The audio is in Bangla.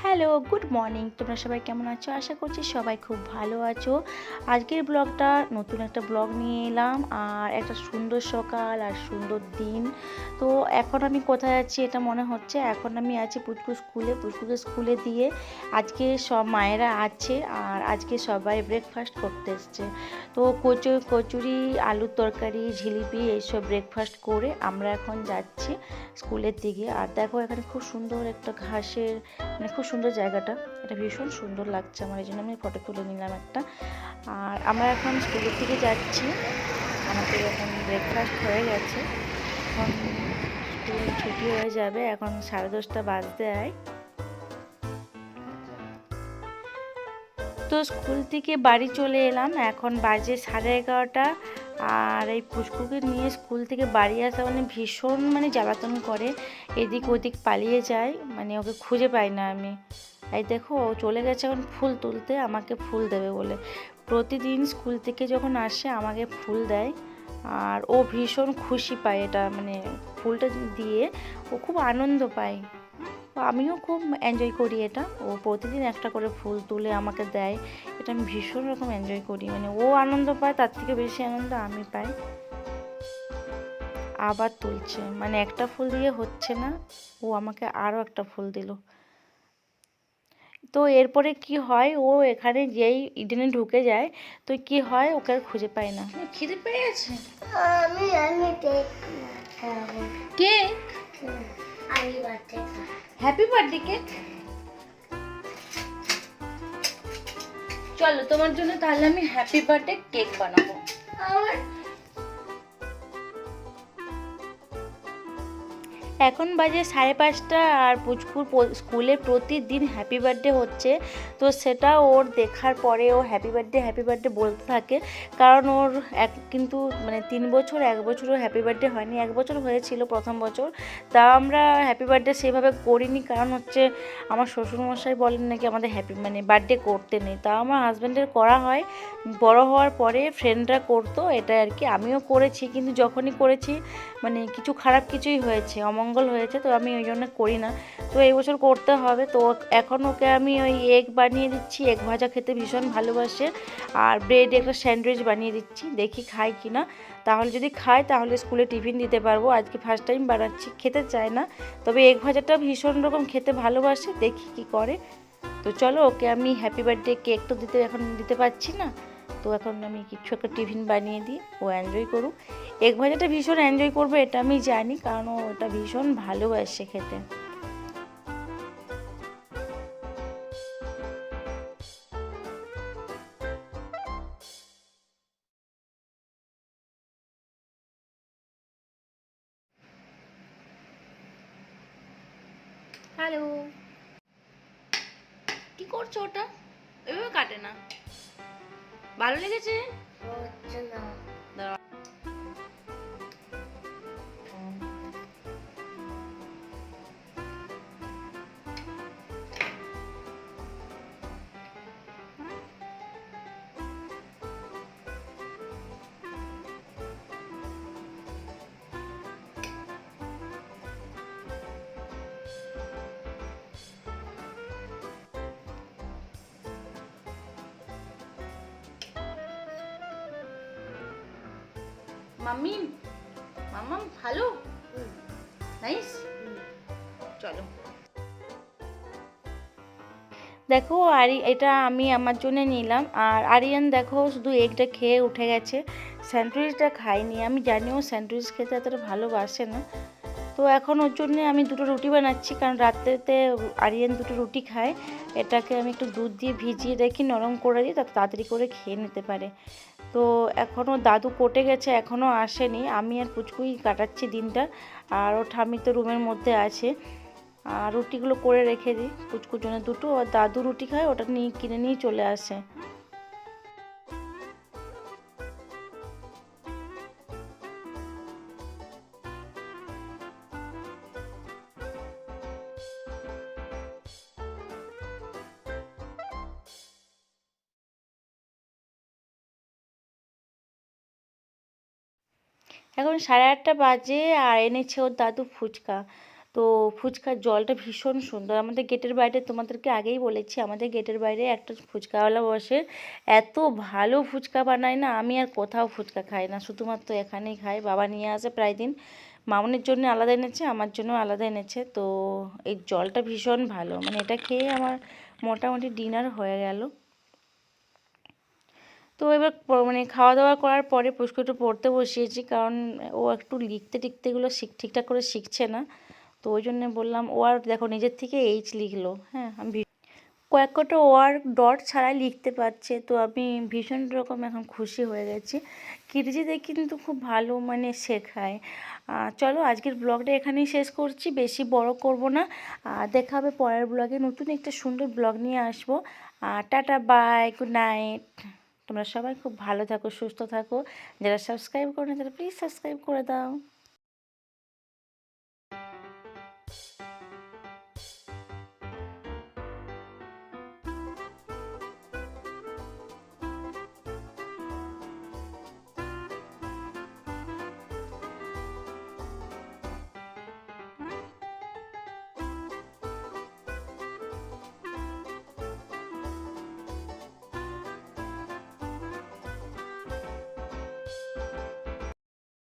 Hello, good morning. তোমরা সবাই কেমন আছো? আশা করছি সবাই খুব ভালো আছো। আজকের ব্লগটা নতুন একটা ব্লগ নিয়ে এলাম, আর একটা সুন্দর সকাল আর সুন্দর দিন। তো এখন আমি কোথায় আছি এটা মনে হচ্ছে, এখন আমি আছি পুচকুকে স্কুলে দিয়ে আজকে সব মায়েরা আছে, আর আজকে সবাই ব্রেকফাস্ট করতে এসছে। তো কচুরি, আলুর তরকারি, ঝিলিপি এইসব ব্রেকফাস্ট করে আমরা এখন যাচ্ছি স্কুলের দিকে। আর দেখো এখানে খুব সুন্দর একটা ঘাসের, মানে খুব সুন্দর জায়গাটা, এটা ভীষণ সুন্দর লাগছে আমার, এই জন্য আমি ফটো তুলে নিলাম একটা। আর আমরা এখন স্কুলের দিকে যাচ্ছি, আমাদের এখন ব্রেকফাস্ট হয়ে গেছে, এখন স্কুল ছুটি হয়ে যাবে, এখন 10:30 বাজতে আয়। তো স্কুল থেকে বাড়ি চলে এলাম, এখন বাজে 11:30। আর এই পুচকুকে নিয়ে স্কুল থেকে বাড়ি আসা মানে ভীষণ জ্বালাতন করে, এদিক ওদিক পালিয়ে যায়, মানে ওকে খুঁজে পাই না আমি। এই দেখো ও চলে গেছে এখন ফুল তুলতে, আমাকে ফুল দেবে বলে। প্রতিদিন স্কুল থেকে যখন আসে আমাকে ফুল দেয়, আর ও ভীষণ খুশি পায়, এটা ফুলটা দিয়ে ও খুব আনন্দ পায়। আমিও খুব এনজয় করি এটা, ও প্রতিদিন একটা করে ফুল তুলে আমাকে দেয়, এটা আমি ভীষণ রকম এনজয় করি, ও আনন্দ পায় তার থেকে বেশি আনন্দ আমি পাই। আবার তুলছে, একটা ফুল দিয়ে হচ্ছে না, ও আমাকে আরও একটা ফুল দিল। তো এরপরে কি হয়, ও এখানে যেই ইডেনে ঢুকে যায়, তো কি হয় ওকে আর খুঁজে পায় না। খিদে পেয়ে গেছে, আমি কেক খাবো। কেক? Happy birthday cake. চলো তোমার জন্য তাহলে আমি হ্যাপি বার্থডে কেক বানাবো। এখন বাজে 5:30, আর পুচকুর স্কুলে প্রতিদিন হ্যাপি বার্থডে হচ্ছে। তো সেটা ওর দেখার পরে ও হ্যাপি বার্থডে বলতে থাকে, কারণ ওর কিন্তু 3 বছর 1 বছরও হ্যাপি বার্থডে হয়নি, 1 বছর হয়েছিল প্রথম বছর। তা আমরা হ্যাপি বার্থডে সেভাবে করিনি, কারণ হচ্ছে আমার শ্বশুরমশাই বলেন নাকি আমাদের বার্থডে করতে নেই। তা আমার হাজব্যান্ডের করা হয়, বড় হওয়ার পরে ফ্রেন্ডরা করতো এটা আর কি, আমিও করেছি, কিন্তু যখনই করেছি কিছু খারাপ কিছুই হয়েছে, অমঙ্গল হয়েছে, তো আমি ওই জন্য করি না। তো এই বছর করতে হবে, তো এখন ওকে আমি ওই এগ বানিয়ে দিচ্ছি, এগ ভাজা খেতে ভীষণ ভালোবাসে, আর ব্রেড একটা স্যান্ডউইচ বানিয়ে দিচ্ছি, দেখি খায় কি না। তাহলে যদি খায় তাহলে স্কুলে টিফিন দিতে পারবো। আজকে ফার্স্ট টাইম বানাচ্ছি, খেতে চায় না, তবে এগ ভাজাটা ভীষণ রকম খেতে ভালোবাসে, দেখি কি করে। তো চলো ওকে আমি হ্যাপি বার্থডে কেক তো এখন দিতে পারছি না, তো এখন আমি কিছু একটা টিফিন বানিয়ে দিই, ও এনজয় করুক। এগ ভাজাটা ভীষণ এনজয় করবে এটা আমি জানি, কারণ ও ওটা ভীষণ ভালোবাসে খেতে। হ্যালো, কি করছো? ওটা এভাবে কাটে না, ভালো লেগেছে? দাঁড়াও। মাম্মি, মাম্মাম ভালো, নাইস। চলো দেখো, এটা আমি আমার জন্য নিলাম, আর আরিয়ান দেখো শুধু এগটা খেয়ে উঠে গেছে, স্যান্ডউইচটা খায়নি। আমি জানি ও স্যান্ডউইচ খেতে এতটা ভালোবাসে না, তো এখন ওর জন্যে আমি 2টো রুটি বানাচ্ছি, কারণ রাত্রেতে আরিয়ান 2টো রুটি খায়। এটাকে আমি একটু দুধ দিয়ে ভিজিয়ে রেখে নরম করে দিই, তাতে তাড়াতাড়ি করে খেয়ে নিতে পারে। তো এখনও দাদু কোর্টে গেছে, এখনও আসেনি, আমি আর পুচকুই কাটাচ্ছি দিনটা, আর ও ঠাম্মি তো রুমের মধ্যে আছে। আর রুটিগুলো করে রেখে দিই পুচকুর জন্য 2টো, আর দাদু রুটি খায়, ওটা কিনে নিয়ে চলে আসে। এখন 8:30 বাজে, আর এনেছে ওর দাদু ফুচকা। তো ফুচকার জলটা ভীষণ সুন্দর। আমাদের গেটের বাইরে, তোমাদেরকে আগেই বলেছি, আমাদের গেটের বাইরে একটা ফুচকাওয়ালা বসে, এত ভালো ফুচকা বানায় না, আমি আর কোথাও ফুচকা খাই না, শুধুমাত্র এখানেই খাই। বাবা নিয়ে আসে প্রায় দিন, মামুনির জন্য আলাদা এনেছে, আমার জন্য আলাদা এনেছে। তো এই জলটা ভীষণ ভালো, মানে এটা খেয়ে আমার মোটামুটি ডিনার হয়ে গেল। তো এবার মানে খাওয়া দাওয়া করার পরে পুষ্কু একটু পড়তে বসিয়েছি, কারণ ও একটু লিখতে টিখতে এগুলো ঠিকঠাক করে শিখছে না। তো ওই জন্য বললাম, ও আর দেখো নিজের থেকে এইচ লিখলো। হ্যাঁ, আমি কয়েক কটা ওয়ার ডট ছাড়াই লিখতে পারছে, তো আমি ভীষণ রকম এখন খুশি হয়ে গেছি। কীর্তিতে কিন্তু খুব ভালো মানে শেখায়। চলো আজকের ব্লগটা এখানেই শেষ করছি, বেশি বড় করব না। দেখা হবে পরের ব্লগে, নতুন একটা সুন্দর ব্লগ নিয়ে আসবো। Tata, bye, good night. তোমরা সবাই খুব ভালো থাকো, সুস্থ থাকো। যারা সাবস্ক্রাইব করো না, তারা প্লিজ সাবস্ক্রাইব করে দাও।